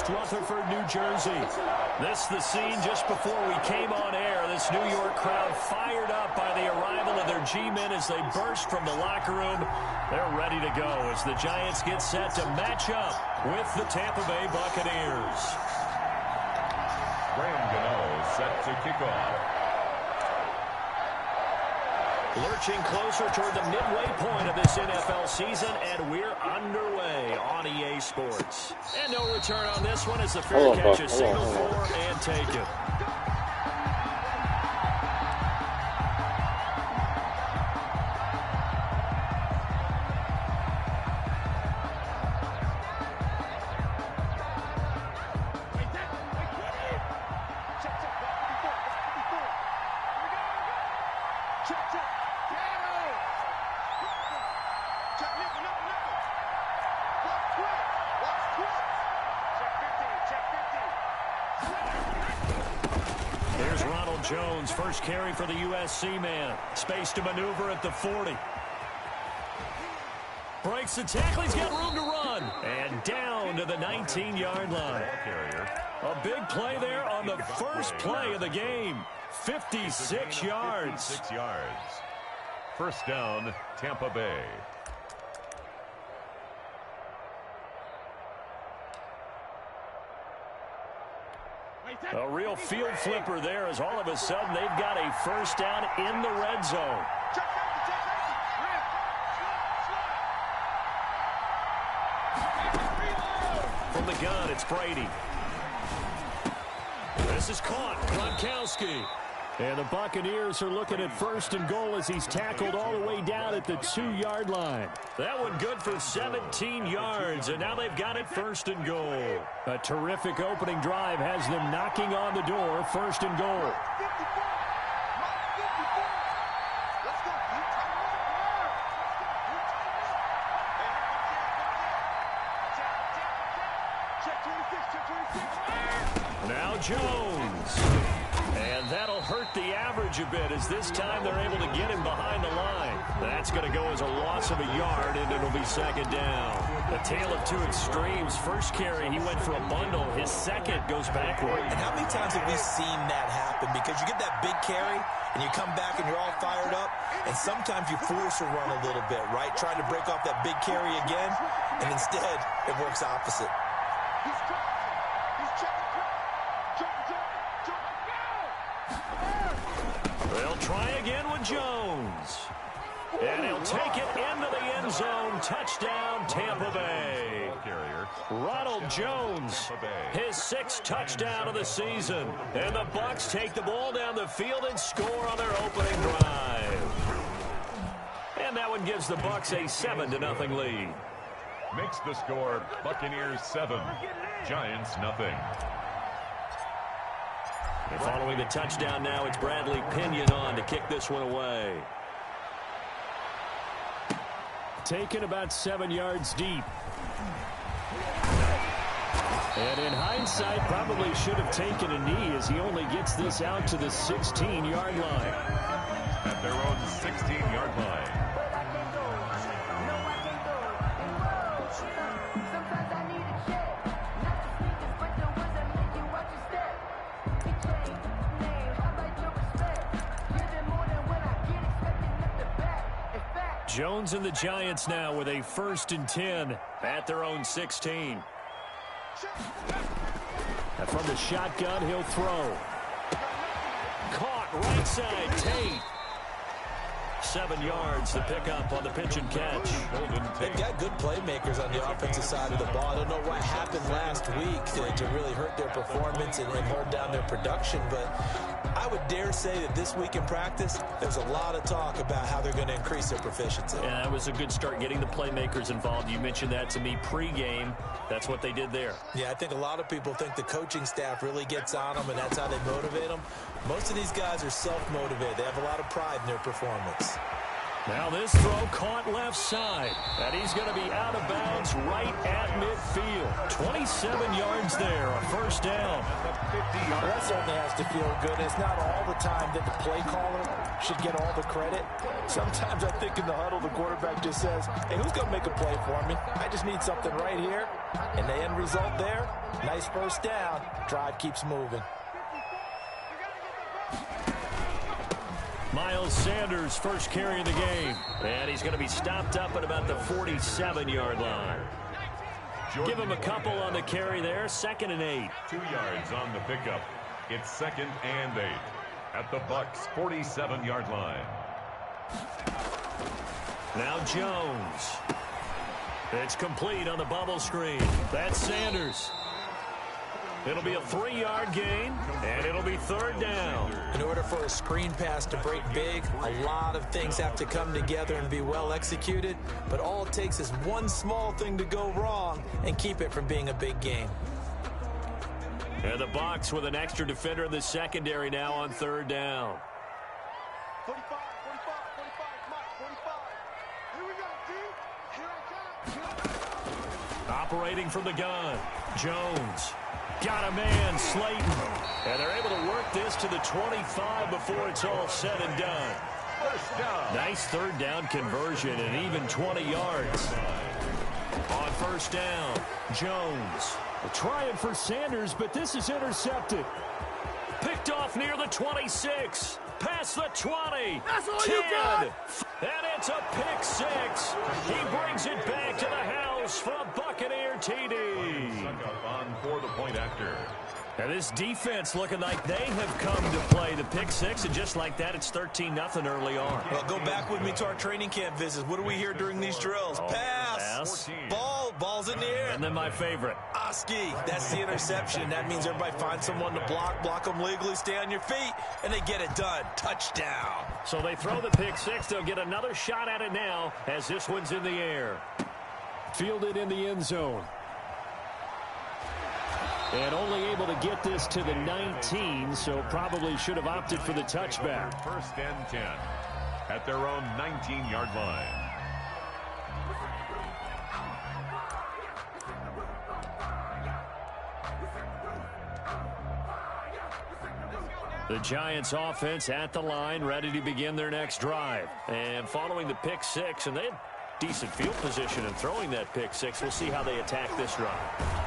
West Rutherford, New Jersey. This is the scene just before we came on air. This New York crowd fired up by the arrival of their G-men as they burst from the locker room. They're ready to go as the Giants get set to match up with the Tampa Bay Buccaneers. Graham Gano set to kick off. Lurching closer toward the midway point of this NFL season, and we're underway on EA Sports. And no return on this one as the fair catch is signaled for and taken. Jones, first carry for the USC man. Space to maneuver at the 40. Breaks the tackle. He's got room to run. And down to the 19-yard line. A big play there on the first play of the game. 56 yards. 56 yards. First down, Tampa Bay. A real field flipper there as all of a sudden they've got a first down in the red zone. From the gun, it's Brady. This is caught. Gronkowski. And the Buccaneers are looking at first and goal as he's tackled all the way down at the 2-yard line. That one good for 17 yards, and now they've got it first and goal. A terrific opening drive has them knocking on the door, first and goal. Now Jones. And that'll hurt the average a bit as this time they're able to get him behind the line. That's going to go as a loss of a yard, and it'll be second down. A tale of two extremes. First carry, he went for a bundle. His second goes backward. And how many times have we seen that happen? Because you get that big carry, and you come back and you're all fired up, and sometimes you force a run a little bit, right? Trying to break off that big carry again, and instead it works opposite. They'll try again with Jones. And he'll take it into the end zone. Touchdown, Tampa Bay. Ronald Jones, his 6th touchdown of the season. And the Bucs take the ball down the field and score on their opening drive. And that one gives the Bucs a 7-0 lead. Makes the score Buccaneers 7, Giants nothing. And following the touchdown now, it's Bradley Pinion on to kick this one away. Taken about 7 yards deep. And in hindsight, probably should have taken a knee as he only gets this out to the 16-yard line. At their own 16-yard line. Jones and the Giants now with a 1st and 10 at their own 16. And from the shotgun, he'll throw. Caught right side, Tate. 7 yards, the pickup on the pitch and catch. They've got good playmakers on the offensive side of the ball. I don't know what happened last week to really hurt their performance and hold down their production, but I would dare say that this week in practice, there's a lot of talk about how they're going to increase their proficiency. Yeah, that was a good start getting the playmakers involved. You mentioned that to me pregame. That's what they did there. Yeah, I think a lot of people think the coaching staff really gets on them, and that's how they motivate them. Most of these guys are self-motivated. They have a lot of pride in their performance. Now this throw caught left side. And he's going to be out of bounds right at midfield. 27 yards there, a first down. Well, that certainly has to feel good. It's not all the time that the play caller should get all the credit. Sometimes I think in the huddle, the quarterback just says, hey, who's going to make a play for me? I just need something right here. And the end result there, nice first down. Drive keeps moving. Miles Sanders, first carry of the game. And he's going to be stopped up at about the 47-yard line. Give him a couple on the carry there. 2nd and 8. 2 yards on the pickup. It's 2nd and 8 at the Bucs' 47-yard line. Now Jones. It's complete on the bubble screen. That's Sanders. It'll be a 3-yard gain, and it'll be 3rd down. In order for a screen pass to break big, a lot of things have to come together and be well executed, but all it takes is one small thing to go wrong and keep it from being a big game. And the Bucs with an extra defender in the secondary now on 3rd down. 45, 45, 45. Here we go, D. Here I come. Operating from the gun. Jones. Got a man, Slayton. And they're able to work this to the 25 before it's all said and done. First down. Nice 3rd down conversion and even 20 yards. On 1st down, Jones. Trying for Sanders, but this is intercepted. Picked off near the 26. Past the 20. That's all 10. you got. And it's a pick 6. He brings it back to the house for a Buccaneer TD. Suck up on for the point after. And this defense looking like they have come to play the pick 6, and just like that, it's 13-0 early on. Well, go back with me to our training camp visits. What do we hear during these drills? Pass. 14. Ball's in the air. And then my favorite. Oski, that's the interception. That means everybody finds someone to block them legally, stay on your feet, and they get it done. Touchdown. So they throw the pick 6. They'll get another shot at it now as this one's in the air. Fielded in the end zone. And only able to get this to the 19, so probably should have opted for the touchback. 1st and 10 at their own 19-yard line. The Giants offense at the line, ready to begin their next drive. And following the pick 6, and they had decent field position in throwing that pick 6. We'll see how they attack this drive.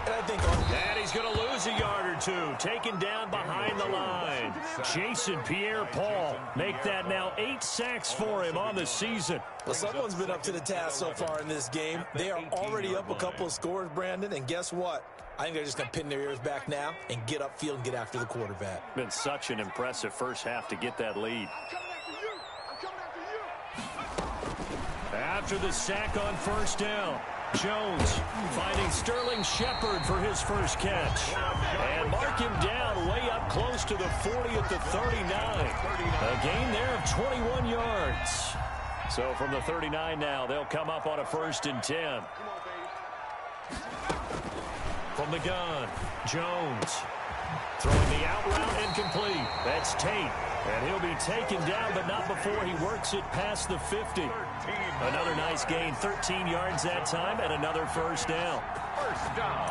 And I think And he's going to lose a yard or two. Taken down behind the line. Jason Pierre-Paul make that now 8 sacks for him on the season. well, someone's been up to the task so far in this game. They are already up a couple of scores, Brandon, and guess what? I think they're just going to pin their ears back now and get upfield and get after the quarterback. Been such an impressive first half to get that lead. After the sack on 1st down, Jones finding Sterling Shepard for his first catch. And mark him down way up close to the 40 at the 39. A gain there of 21 yards. So from the 39 now, they'll come up on a 1st and 10. From the gun, Jones throwing the out route incomplete. That's Tate. And he'll be taken down, but not before he works it past the 50. Another nice gain, 13 yards that time, and another 1st down. First down.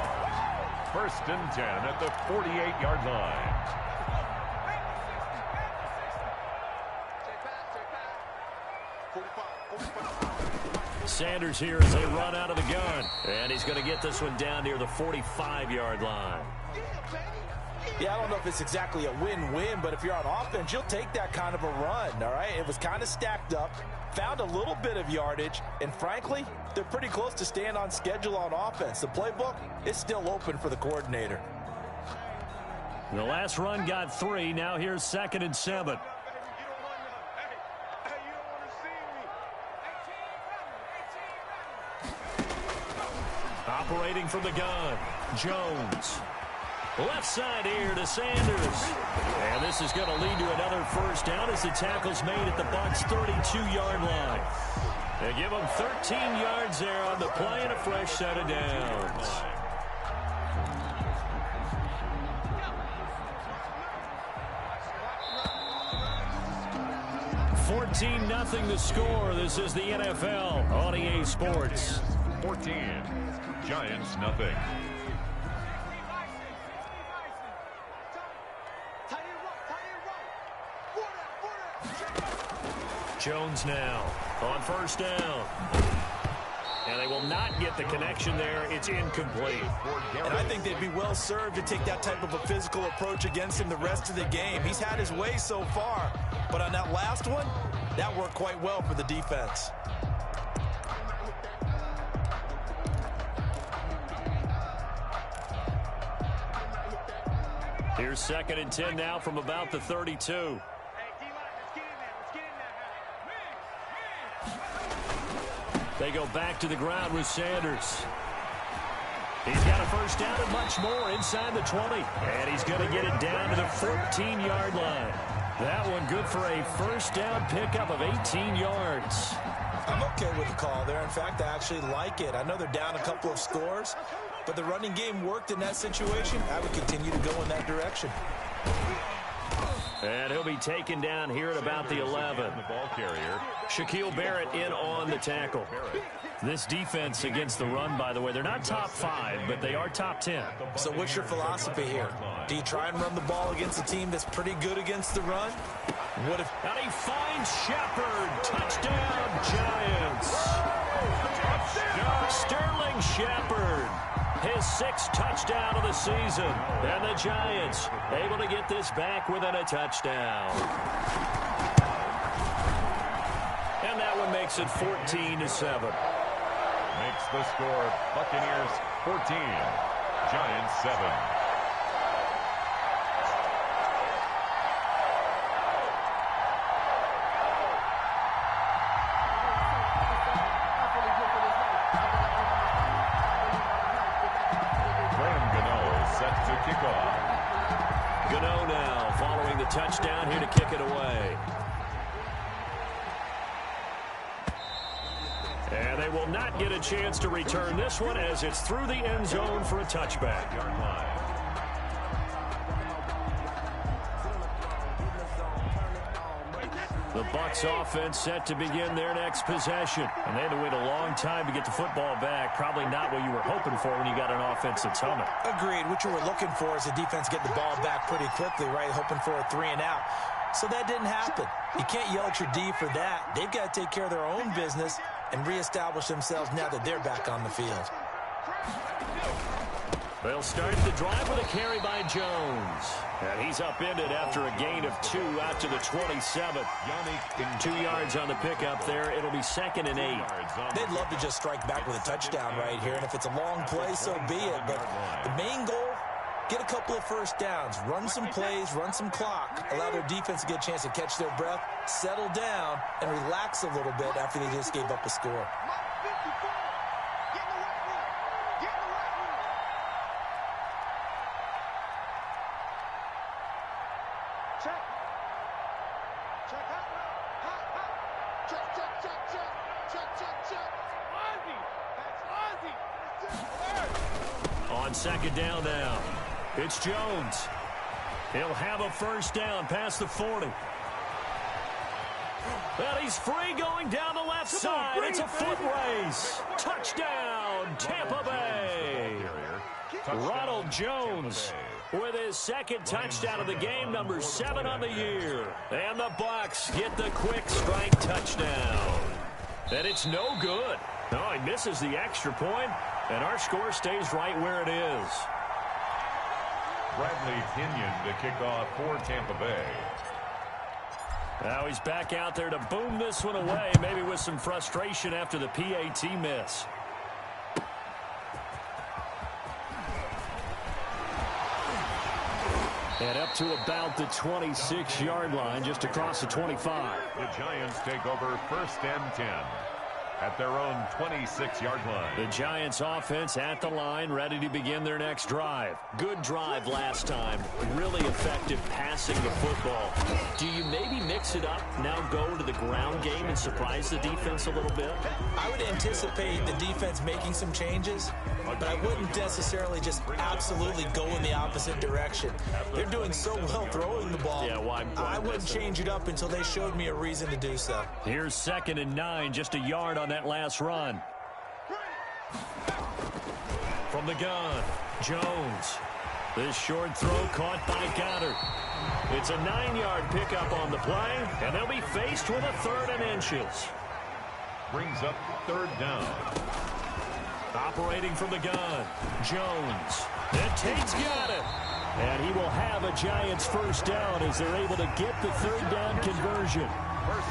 1st and 10 at the 48-yard line. Sanders here as they run out of the gun. And he's going to get this one down near the 45-yard line. Yeah, I don't know if it's exactly a win-win, but if you're on offense, you'll take that kind of a run, all right? It was kind of stacked up, found a little bit of yardage, and frankly, they're pretty close to staying on schedule on offense. The playbook is still open for the coordinator. The last run got 3. Now here's 2nd and 7. Operating from the gun, Jones. Left side here to Sanders. And this is going to lead to another 1st down as the tackle's made at the Bucs' 32-yard line. They give them 13 yards there on the play and a fresh set of downs. $14-0 the score. This is the NFL on EA Sports. 14. Giants, nothing. Jones now on first down. And they will not get the connection there. It's incomplete. And I think they'd be well served to take that type of a physical approach against him the rest of the game. He's had his way so far. But on that last one, that worked quite well for the defense. Here's 2nd and 10 now from about the 32. They go back to the ground with Sanders. He's got a first down and much more inside the 20. And he's going to get it down to the 14-yard line. That one good for a first down pickup of 18 yards. I'm okay with the call there. In fact, I actually like it. I know they're down a couple of scores, but the running game worked in that situation. I would continue to go in that direction. And he'll be taken down here at about the 11. The ball carrier. Shaquille Barrett in on the tackle. This defense against the run, by the way, they're not top 5, but they are top 10. So what's your philosophy here? Do you try and run the ball against a team that's pretty good against the run? What if... And he finds Shepard. Touchdown, Giants. Sterling Shepard. His 6th touchdown of the season. And the Giants able to get this back within a touchdown. And that one makes it 14-7. Makes the score Buccaneers 14, Giants 7. Gano now following the touchdown here to kick it away. And they will not get a chance to return this one as it's through the end zone for a touchback. The Bucs offense set to begin their next possession. And they had to wait a long time to get the football back. Probably not what you were hoping for when you got an offense that's humming. Agreed. What you were looking for is the defense get the ball back pretty quickly, right? Hoping for a 3 and out. So that didn't happen. You can't yell at your D for that. They've got to take care of their own business and reestablish themselves now that they're back on the field. They'll start the drive with a carry by Jones. And he's upended after a gain of 2 out to the 27. 2 yards on the pickup there. It'll be 2nd and 8. They'd love to just strike back with a touchdown right here. And if it's a long play, so be it. But the main goal, get a couple of first downs. Run some plays, run some clock. Allow their defense to get a chance to catch their breath, settle down, and relax a little bit after they just gave up a score. On 2nd down now, it's Jones. He'll have a first down past the 40. Well, he's free going down the left side. It's a foot race. Touchdown, Tampa Bay. Ronald Jones with his 2nd touchdown of the game, number 7 on the year. And the Bucs get the quick strike touchdown. And it's no good. No, he misses the extra point, and our score stays right where it is. Bradley Kenyon to kick off for Tampa Bay. Now he's back out there to boom this one away, maybe with some frustration after the PAT miss. And up to about the 26-yard line, just across the 25. The Giants take over 1st and 10 at their own 26-yard line. The Giants offense at the line, ready to begin their next drive. Good drive last time. Really effective passing the football. Do you maybe mix it up, now go to the ground game and surprise the defense a little bit? I would anticipate the defense making some changes, but I wouldn't necessarily just absolutely go in the opposite direction. They're doing so well throwing the ball. Yeah, I wouldn't change it up until they showed me a reason to do so. Here's 2nd and 9, just a yard on that last run. From the gun, Jones. This short throw caught by Goddard. It's a 9-yard pickup on the play, and they'll be faced with a 3rd and inches. Brings up 3rd down. Operating from the gun, Jones. And Tate's got it. And he will have a Giants 1st down as they're able to get the 3rd down conversion.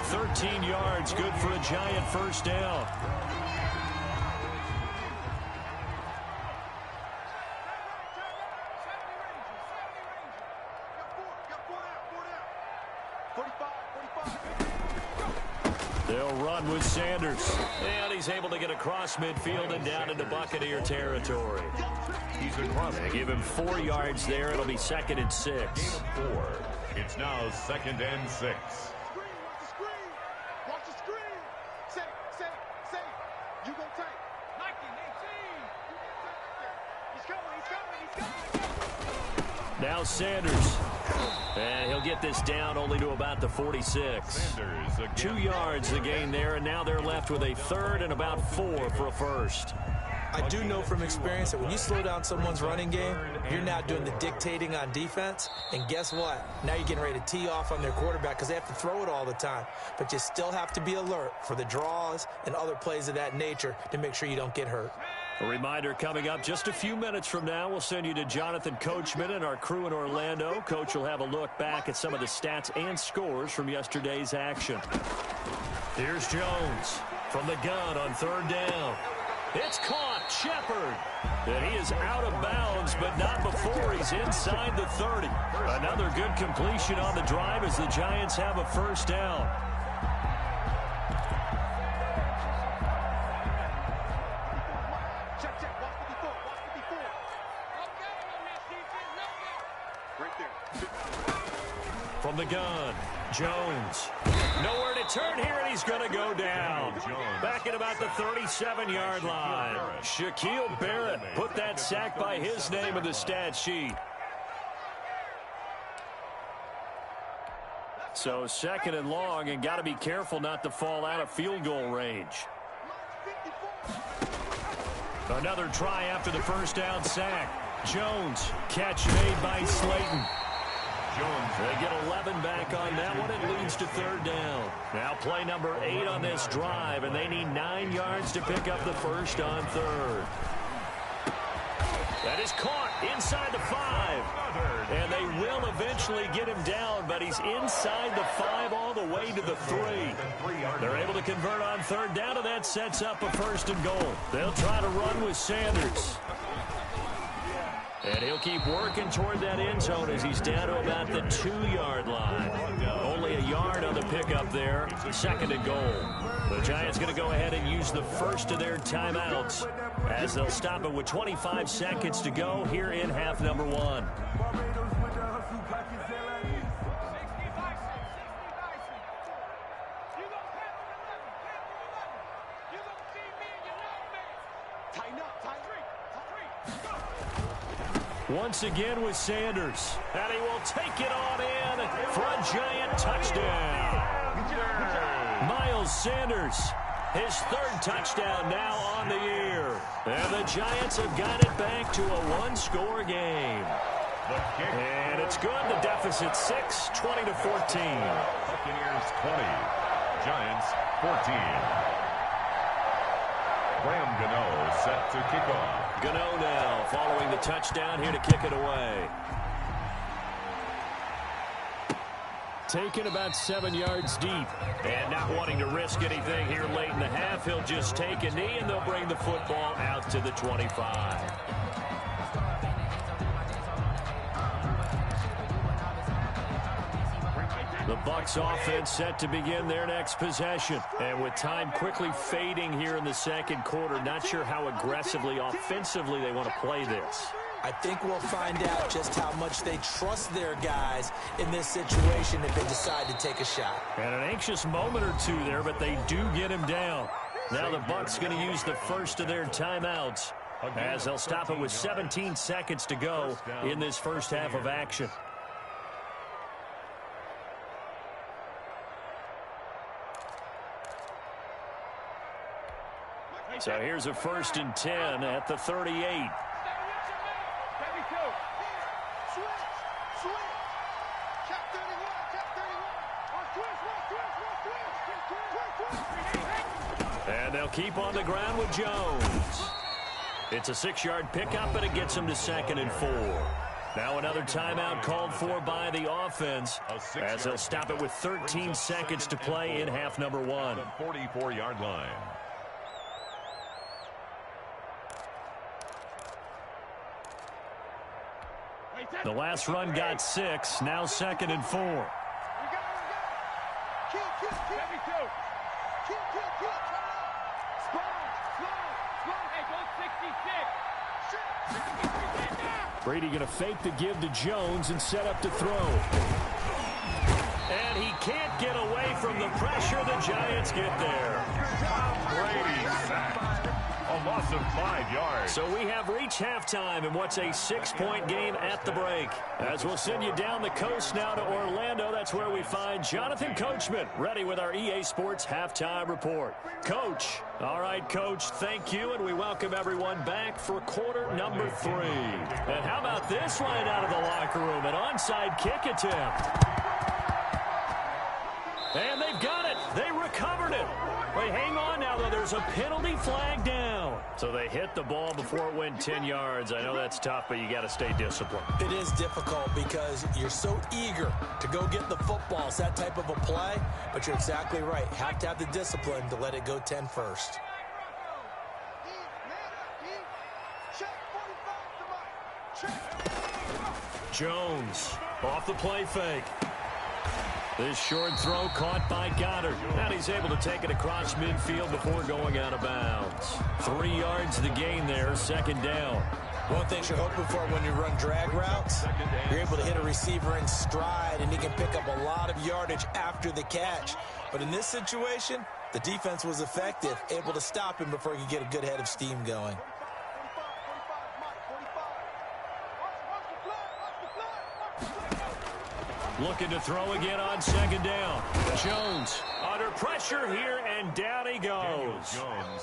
13 yards, good for a Giant 1st down. They'll run with Sanders. And he's able to get across midfield and down into Buccaneer territory. He's across. They give him 4 yards there. It'll be 2nd and 6. 4. It's now 2nd and 6. Watch the screen. Say. You gonna take. 19, 18. He's coming. Now Sanders. And he'll get this down only to about the 46. Sanders 2 yards the gain there, and now they're left with a 3rd and about 4 for a 1st. I do know from experience that when you slow down someone's running game, you're now doing the dictating on defense. And guess what? Now you're getting ready to tee off on their quarterback because they have to throw it all the time. But you still have to be alert for the draws and other plays of that nature to make sure you don't get hurt. A reminder coming up just a few minutes from now. We'll send you to Jonathan Coachman and our crew in Orlando. Coach will have a look back at some of the stats and scores from yesterday's action. Here's Jones from the gun on 3rd down. It's caught. Shepard. And he is out of bounds, but not before he's inside the 30. Another good completion on the drive as the Giants have a 1st down. From the gun, Jones. Nowhere to turn here, and he's going to go down. Back at about the 37-yard line. Shaquille Barrett put that sack by his name in the stat sheet. So 2nd and long, and got to be careful not to fall out of field goal range. Another try after the 1st down sack. Jones, catch made by Slayton. They get 11 back on that one. It leads to 3rd down. Now play number 8 on this drive, and they need 9 yards to pick up the 1st on 3rd. That is caught inside the 5. And they will eventually get him down, but he's inside the 5 all the way to the 3. They're able to convert on 3rd down, and that sets up a 1st and goal. They'll try to run with Sanders. And he'll keep working toward that end zone as he's down to about the 2-yard line. Only a yard on the pickup there. 2nd and goal. The Giants going to go ahead and use the 1st of their timeouts as they'll stop it with 25 seconds to go here in half number 1. Once again with Sanders. And he will take it on in for a Giant touchdown. Miles Sanders, his 3rd touchdown now on the year. And the Giants have got it back to a 1-score game. And it's good. The deficit 6, 20-14. Buccaneers 20, Giants 14. Graham Gano set to kick off. Gano now following the touchdown here to kick it away. Taken about 7 yards deep. And not wanting to risk anything here late in the half, he'll just take a knee and they'll bring the football out to the 25. The Bucs offense set to begin their next possession. And with time quickly fading here in the 2nd quarter, not sure how aggressively, offensively they want to play this. I think we'll find out just how much they trust their guys in this situation if they decide to take a shot. And an anxious moment or two there, but they do get him down. Now the Bucs going to use the 1st of their timeouts as they'll stop it with 17 seconds to go in this 1st half of action. So here's a 1st and 10 at the 38. And they'll keep on the ground with Jones. It's a 6-yard pickup, and it gets him to 2nd and 4. Now another timeout called for by the offense as they'll stop it with 13 seconds to play in half number 1. 44-yard line. The last run got 6. Now 2nd and 4. Brady going to fake the give to Jones and set up to throw. And he can't get away from the pressure. The Giants get there. Brady sacked. A loss of 5 yards. So we have reached halftime in what's a 6-point game at the break. As we'll send you down the coast now to Orlando, that's where we find Jonathan Coachman ready with our EA Sports Halftime Report. Coach. All right, Coach, thank you, and we welcome everyone back for quarter number 3. And how about this line out of the locker room? An onside kick attempt. And they've got it. They recovered it. Wait, hang on now, though. There's a penalty flag down. So they hit the ball before it went 10 yards. I know that's tough, but you got to stay disciplined. It is difficult because you're so eager to go get the football. It's that type of a play, but you're exactly right. Have to have the discipline to let it go 10 first. Jones off the play fake. This short throw caught by Goddard. And he's able to take it across midfield before going out of bounds. 3 yards the gain there, 2nd down. One thing you're hoping for when you run drag routes, you're able to hit a receiver in stride, and he can pick up a lot of yardage after the catch. But in this situation, the defense was effective, able to stop him before he could get a good head of steam going. Looking to throw again on 2nd down. Jones under pressure here, and down he goes.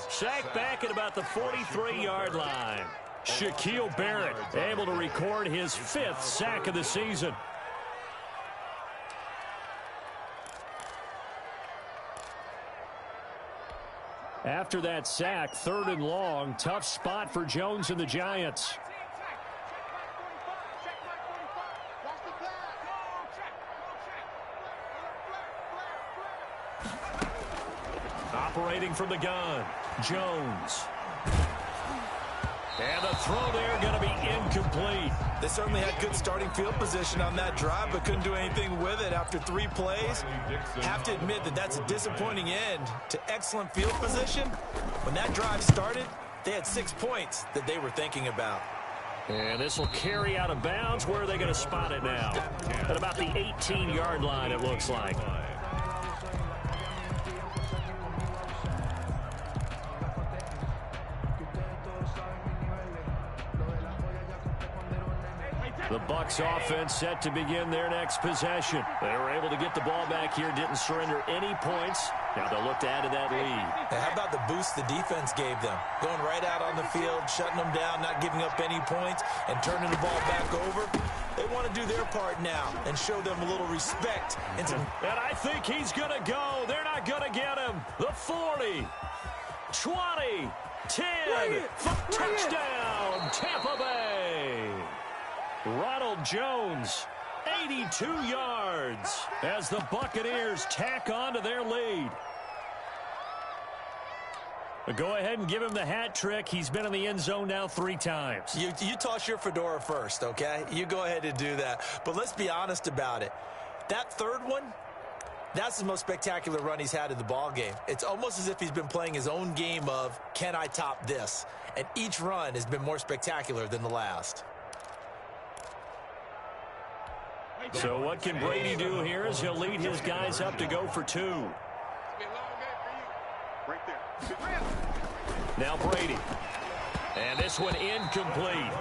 Sacked back at about the 43-yard line. Shaquille Barrett able to record his 5th sack of the season. After that sack, 3rd and long. Tough spot for Jones and the Giants. Operating from the gun, Jones. And the throw there going to be incomplete. They certainly had good starting field position on that drive, but couldn't do anything with it after 3 plays. Have to admit that that's a disappointing end to excellent field position. When that drive started, they had 6 points that they were thinking about. And this will carry out of bounds. Where are they going to spot it now? At about the 18-yard line, it looks like. The Bucs offense set to begin their next possession. They were able to get the ball back here, didn't surrender any points. Now they'll look to add to that lead. Now, how about the boost the defense gave them? Going right out on the field, shutting them down, not giving up any points, and turning the ball back over. They want to do their part now and show them a little respect. And I think he's going to go. They're not going to get him. The 40, 20, 10, touchdown, Tampa Bay. Ronald Jones, 82 yards as the Buccaneers tack on to their lead. But go ahead and give him the hat trick. He's been in the end zone now 3 times. You toss your fedora first, okay? You go ahead and do that. But let's be honest about it. That 3rd one, that's the most spectacular run he's had in the ball game. It's almost as if he's been playing his own game of, can I top this? And each run has been more spectacular than the last. So what can Brady do here as he'll lead his guys up to go for 2. Now Brady. And this one incomplete.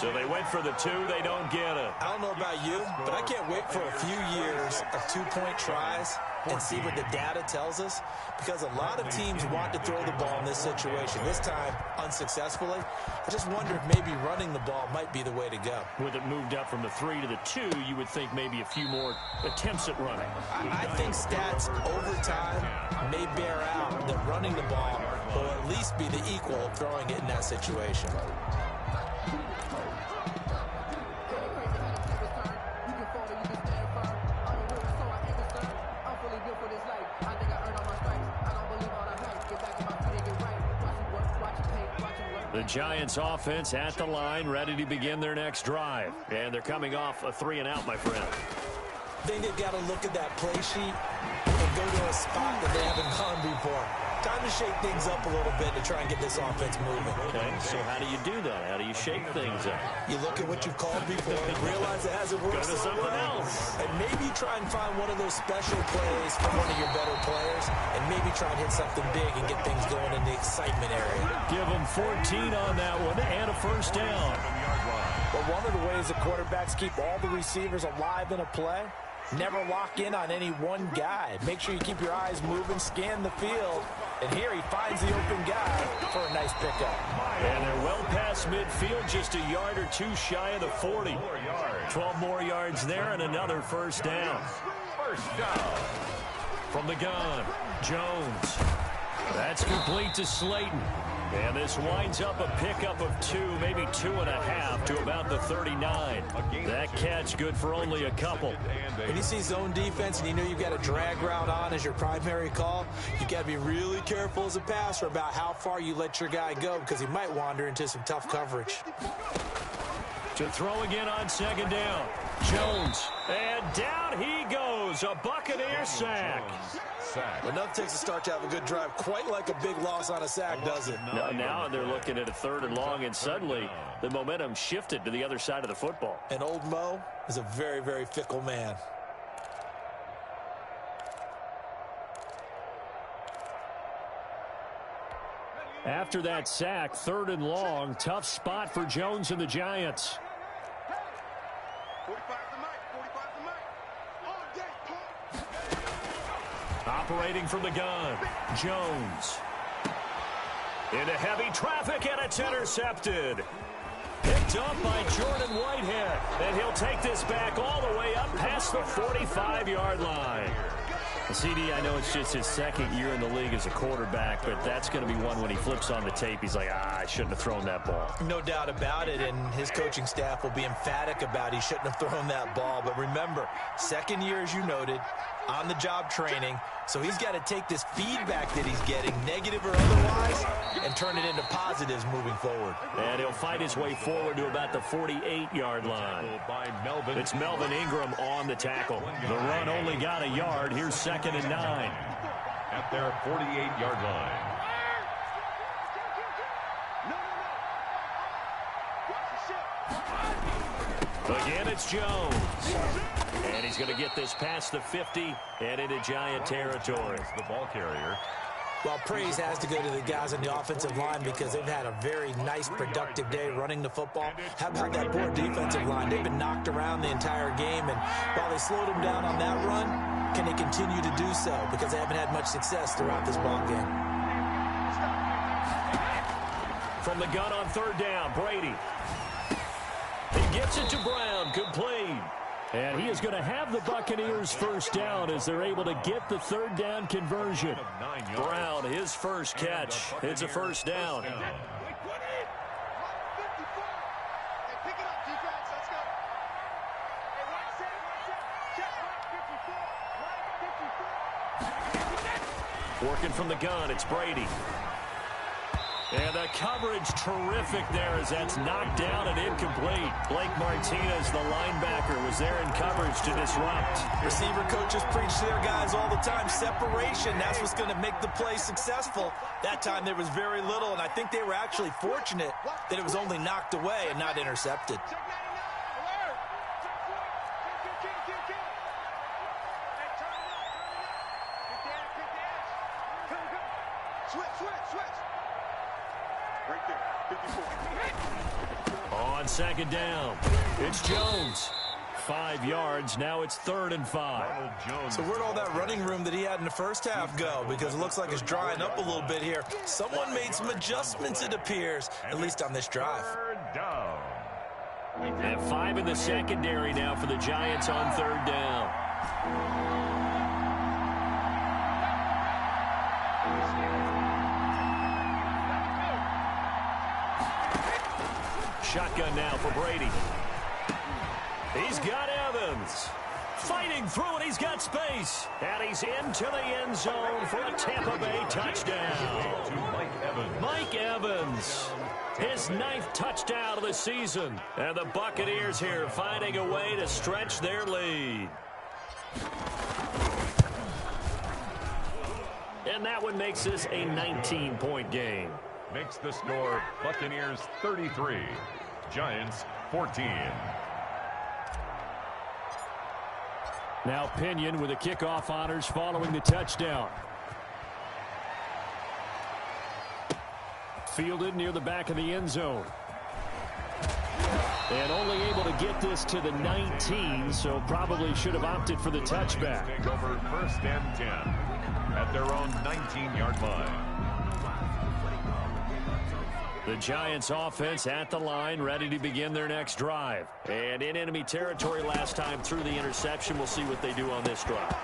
So they went for the 2. They don't get it. I don't know about you, but I can't wait for a few years of 2-point tries and see what the data tells us, because a lot of teams want to throw the ball in this situation. This time, unsuccessfully. I just wonder if maybe running the ball might be the way to go. With it moved up from the 3 to the 2, you would think maybe a few more attempts at running. I think stats over time may bear out that running the ball will at least be the equal of throwing it in that situation. The Giants offense at the line, ready to begin their next drive. And they're coming off a 3-and-out, my friend. I think they've got to look at that play sheet and go to a spot that they haven't gone before. Time to shake things up a little bit to try and get this offense moving. Okay, so how do you do that? How do you shake things up? You look at what you've called before and realize it hasn't worked Go to so something well. else. And maybe try and find one of those special plays from one of your better players, and maybe try and hit something big and get things going in the excitement area. Give them 14 on that one and a first down. But one of the ways the quarterbacks keep all the receivers alive in a play, never lock in on any one guy. Make sure you keep your eyes moving, scan the field. And here he finds the open guy for a nice pickup. And they're well past midfield, just a yard or 2 shy of the 40. 12 more yards there and another first down. First down. From the gun, Jones. That's complete to Slayton. And this winds up a pickup of 2, maybe 2.5 to about the 39. That catch good for only a couple. When you see zone defense and you know you've got a drag route on as your primary call, you've got to be really careful as a passer about how far you let your guy go, because he might wander into some tough coverage. To throw again on second down. Jones. And down he goes. A Buccaneer sack. But nothing takes a start to have a good drive quite like a big loss on a sack, does it? Now they're looking at a 3rd and long, and suddenly the momentum shifted to the other side of the football. And old Mo is a very, very fickle man. After that sack, 3rd and long, tough spot for Jones and the Giants. 45 the mic, 45 the mic. All day, pump. Operating from the gun, Jones. Into heavy traffic, and it's intercepted. Picked up by Jordan Whitehead. And he'll take this back all the way up past the 45-yard line. CD, I know it's just his 2nd year in the league as a quarterback, but that's going to be one when he flips on the tape. He's like, I shouldn't have thrown that ball. No doubt about it, and his coaching staff will be emphatic about he shouldn't have thrown that ball. But remember, 2nd year, as you noted, on-the-job training, so he's got to take this feedback that he's getting, negative or otherwise, and turn it into positives moving forward. And he'll fight his way forward to about the 48-yard line. It's Melvin Ingram on the tackle. The run only got a yard. Here's 2nd and 9. At their 48-yard line. Again, it's Jones. And he's going to get this past the 50 and into Giant territory. The ball carrier. Well, praise has to go to the guys on the offensive line because they've had a very nice, productive day running the football. How about that poor defensive line? They've been knocked around the entire game, and while they slowed them down on that run, can they continue to do so? Because they haven't had much success throughout this ball game. From the gun on 3rd down, Brady. He gets it to Brown, complete. And he is going to have the Buccaneers first down as they're able to get the 3rd down conversion. Brown, his first catch. It's a first down. Working from the gun, it's Brady. And the coverage terrific there as that's knocked down and incomplete. Blake Martinez, the linebacker, was there in coverage to disrupt. Receiver coaches preach to their guys all the time. Separation, that's what's going to make the play successful. That time there was very little, and I think they were actually fortunate that it was only knocked away and not intercepted. Right there, 54. On second down, it's Jones. 5 yards. Now it's 3rd and 5. So where'd all that running room that he had in the first half go? Because it looks like it's drying up a little bit here. Someone made some adjustments, it appears, at least on this drive. And 5 in the secondary now for the Giants on 3rd down. Shotgun now for Brady. He's got Evans. Fighting through it, he's got space. And he's into the end zone for a Tampa Bay touchdown. Mike Evans, his 9th touchdown of the season. And the Buccaneers here finding a way to stretch their lead. And that one makes this a 19-point game. Makes the score Buccaneers 33, Giants 14. Now Pinion with the kickoff honors following the touchdown. Fielded near the back of the end zone. And only able to get this to the 19, so probably should have opted for the touchback. Take over 1st and 10 at their own 19-yard line. The Giants offense at the line, ready to begin their next drive. And in enemy territory last time through the interception. We'll see what they do on this drive.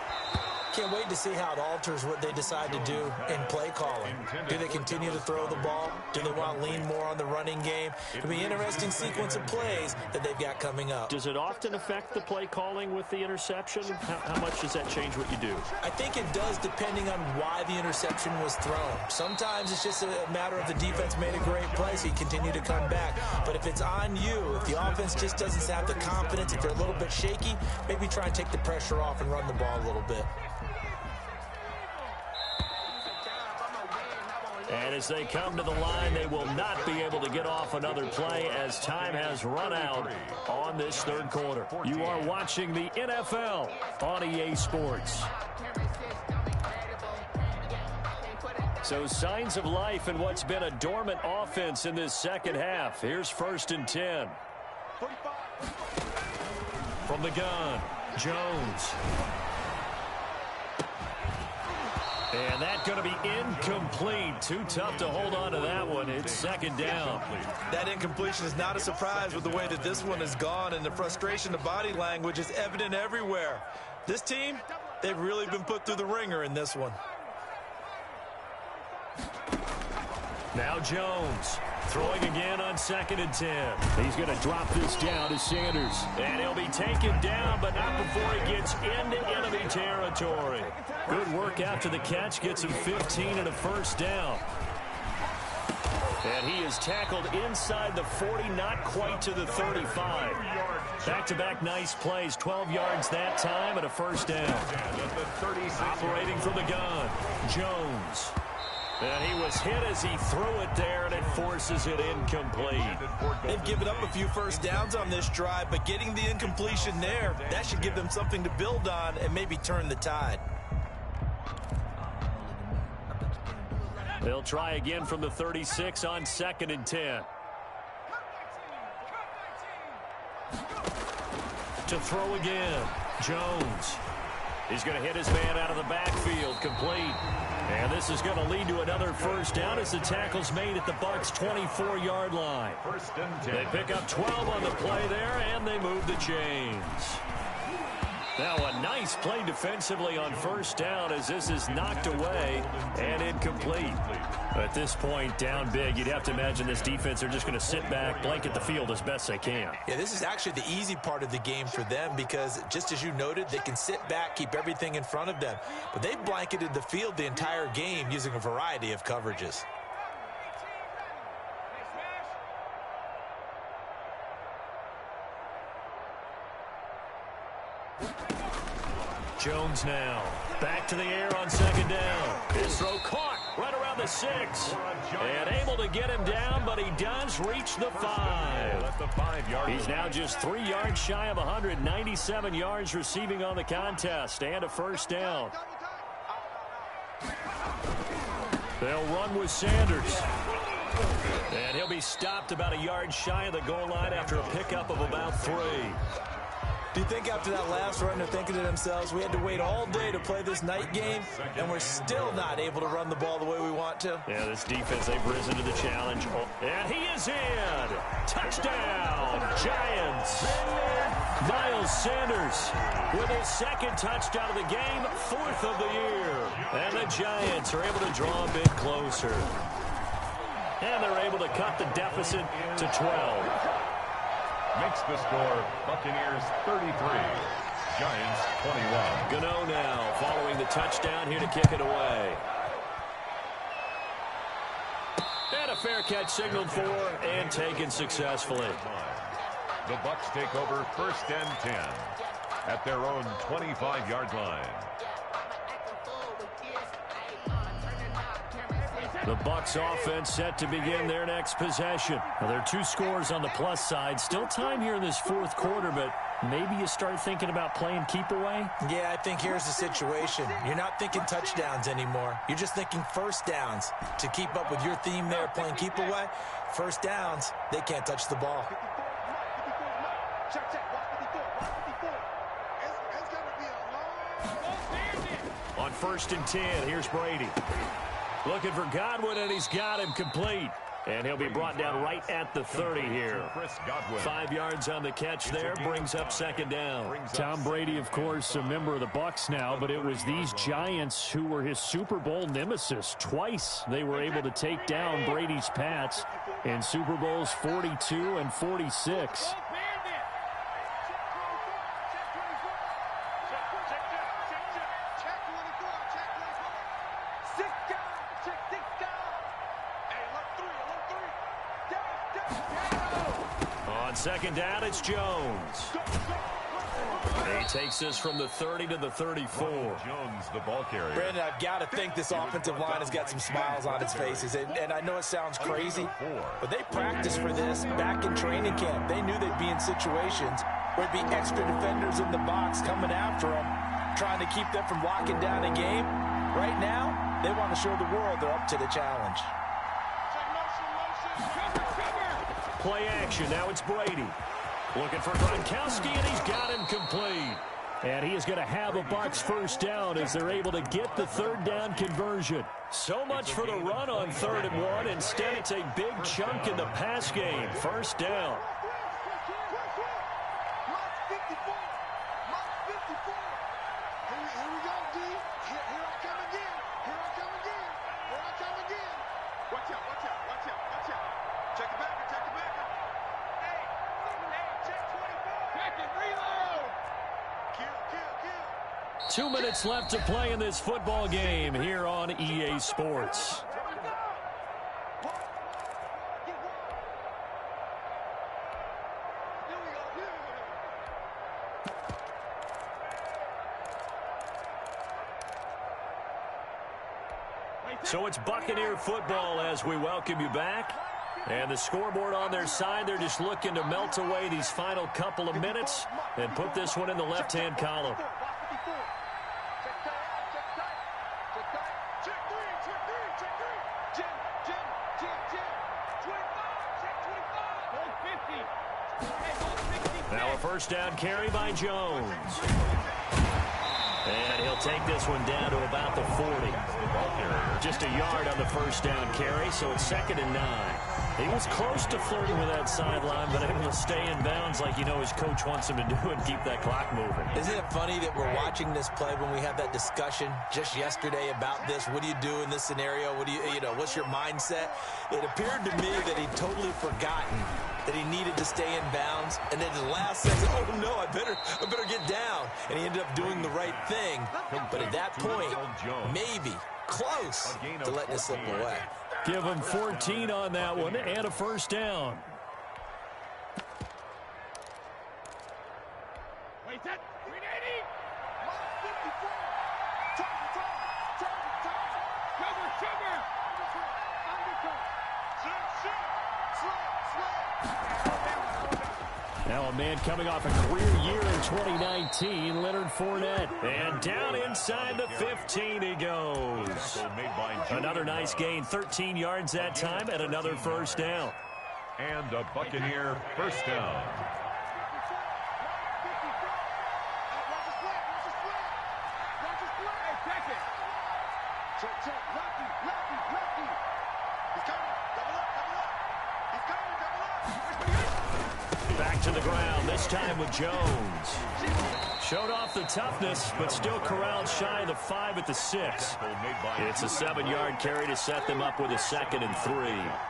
Can't wait to see how it alters what they decide to do in play calling. Do they continue to throw the ball? Do they want to lean more on the running game? It'll be an interesting sequence of plays that they've got coming up. Does it often affect the play calling with the interception? How much does that change what you do? I think it does, depending on why the interception was thrown. Sometimes it's just a matter of the defense made a great play, so you continue to come back. But if it's on you, if the offense just doesn't have the confidence, if they're a little bit shaky, maybe try and take the pressure off and run the ball a little bit. And as they come to the line, they will not be able to get off another play as time has run out on this 3rd quarter. You are watching the NFL on EA Sports. So signs of life in what's been a dormant offense in this 2nd half. Here's 1st and 10. From the gun, Jones. And that's going to be incomplete. Too tough to hold on to that one. It's 2nd down. That incompletion is not a surprise with the way that this one has gone, and the frustration, the body language is evident everywhere. This team, they've really been put through the ringer in this one. Now Jones throwing again on 2nd and 10. He's going to drop this down to Sanders. And he'll be taken down, but not before he gets into enemy territory. Good work after the catch. Gets him 15 and a 1st down. And he is tackled inside the 40, not quite to the 35. Back-to-back nice plays. 12 yards that time and a 1st down. Operating from the gun, Jones. And he was hit as he threw it there, and it forces it incomplete. They've given up a few 1st downs on this drive, but getting the incompletion there, that should give them something to build on and maybe turn the tide. They'll try again from the 36 on 2nd and 10. To throw again, Jones. He's going to hit his man out of the backfield, complete. And this is going to lead to another 1st down as the tackle's made at the Bucs' 24-yard line. 1st and 10. They pick up 12 on the play there, and they move the chains. Now a nice play defensively on 1st down as this is knocked away and incomplete. At this point, down big, you'd have to imagine this defense are just going to sit back, blanket the field as best they can. Yeah, this is actually the easy part of the game for them because, just as you noted, they can sit back, keep everything in front of them. But they've blanketed the field the entire game using a variety of coverages. Jones now back to the air on 2nd down. His throw caught right around the 6. And able to get him down, but he does reach the 5. He's now just 3 yards shy of 197 yards receiving on the contest and a 1st down. They'll run with Sanders. And he'll be stopped about a yard shy of the goal line after a pickup of about 3. Do you think after that last run they're thinking to themselves, we had to wait all day to play this night game, and we're still not able to run the ball the way we want to? Yeah, this defense, they've risen to the challenge. And he is in. Touchdown, Giants. Miles Sanders with his second touchdown of the game, 4th of the year. And the Giants are able to draw a bit closer. And they're able to cut the deficit to 12. Makes the score Buccaneers 33, Giants 21. Gano now following the touchdown here to kick it away. And a fair catch signaled for and taken successfully. The Bucs take over 1st and 10 at their own 25-yard line. The Bucs offense set to begin their next possession. Now, there are 2 scores on the plus side. Still time here in this 4th quarter, but maybe you start thinking about playing keep away? Yeah, I think here's the situation. You're not thinking touchdowns anymore. You're just thinking first downs. To keep up with your theme there, playing keep away, first downs, they can't touch the ball. On 1st and 10, here's Brady. Looking for Godwin, and he's got him complete. And he'll be brought down right at the 30 here. 5 yards on the catch there, brings up 2nd down. Tom Brady, of course, a member of the Bucs now, but it was these Giants who were his Super Bowl nemesis. Twice they were able to take down Brady's Pats in Super Bowls 42 and 46. On 2nd down, it's Jones. He takes this from the 30 to the 34. Jones, the ball carrier. Brandon, I've got to think this offensive line has got some smiles on its faces. And I know it sounds crazy, but they practiced for this back in training camp. They knew they'd be in situations where there'd be extra defenders in the box coming after them, trying to keep them from locking down a game. Right now, they want to show the world they're up to the challenge. Play action. Now it's Brady. Looking for Gronkowski, and he's got him complete. And he is going to have a Bucs first down as they're able to get the 3rd down conversion. So much for the run on 3rd and 1. Instead, it's a big chunk in the pass game. 1st down. Check it back. 2 minutes left to play in this football game here on EA Sports. So it's Buccaneer football as we welcome you back. And the scoreboard on their side, they're just looking to melt away these final couple of minutes and put this one in the left-hand column. Now a first down carry by Jones. And he'll take this one down to about the 40. Just a yard on the first down carry, so it's 2nd and 9. He was close to flirting with that sideline, but able to stay in bounds like you know his coach wants him to do and keep that clock moving. Isn't it funny that we're watching this play when we had that discussion just yesterday about this? What do you do in this scenario? What do you know, what's your mindset? It appeared to me that he'd totally forgotten that he needed to stay in bounds, and then the last second, oh no, I better get down. And he ended up doing the right thing. But at that point, maybe close to letting it slip away. Give him 14 on that one and a first down. Wait, that 380. Now a man coming off a career year in 2019, Leonard Fournette. And down inside the 15 he goes. Another nice gain, 13 yards that time, and another first down. And a Buccaneer first down. Back to the ground, this time with Jones. Showed off the toughness, but still corralled shy of the 5 at the 6. It's a 7-yard carry to set them up with a 2nd and 3.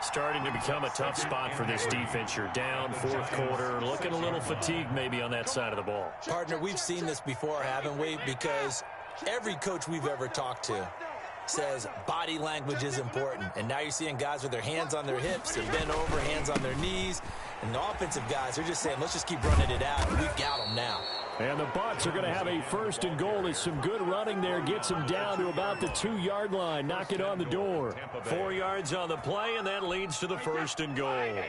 Starting to become a tough spot for this defense. You're down, 4th quarter, looking a little fatigued maybe on that side of the ball. Partner, we've seen this before, haven't we? Because every coach we've ever talked to says body language is important. And now you're seeing guys with their hands on their hips, they're bent over, hands on their knees. And the offensive guys are just saying, let's just keep running it out. We've got them now. And the Bucs are going to have a 1st and goal as some good running there gets them down to about the 2-yard line. Knock it on the door. 4 yards on the play, and that leads to the 1st and goal.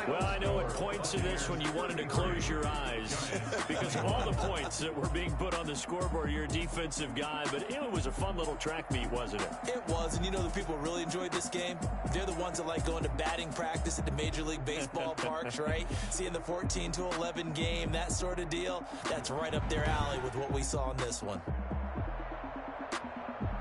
Well, I know at points in this when you wanted to close your eyes because of all the points that were being put on the scoreboard. You're a defensive guy, but it was a fun little track meet, wasn't it? It was, and you know the people really enjoyed this game? They're the ones that like going to batting practice at the Major League Baseball parks, right? Seeing the 14-11 game, that sort of deal, that's right up their alley with what we saw in this one.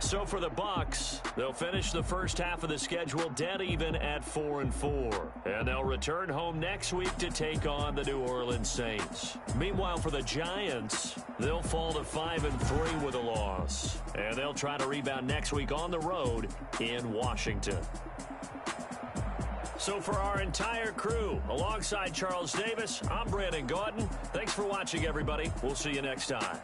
So for the Bucs, they'll finish the first half of the schedule dead even at 4-4. And they'll return home next week to take on the New Orleans Saints. Meanwhile, for the Giants, they'll fall to 5-3 with a loss. And they'll try to rebound next week on the road in Washington. So for our entire crew, alongside Charles Davis, I'm Brandon Gaudin. Thanks for watching, everybody. We'll see you next time.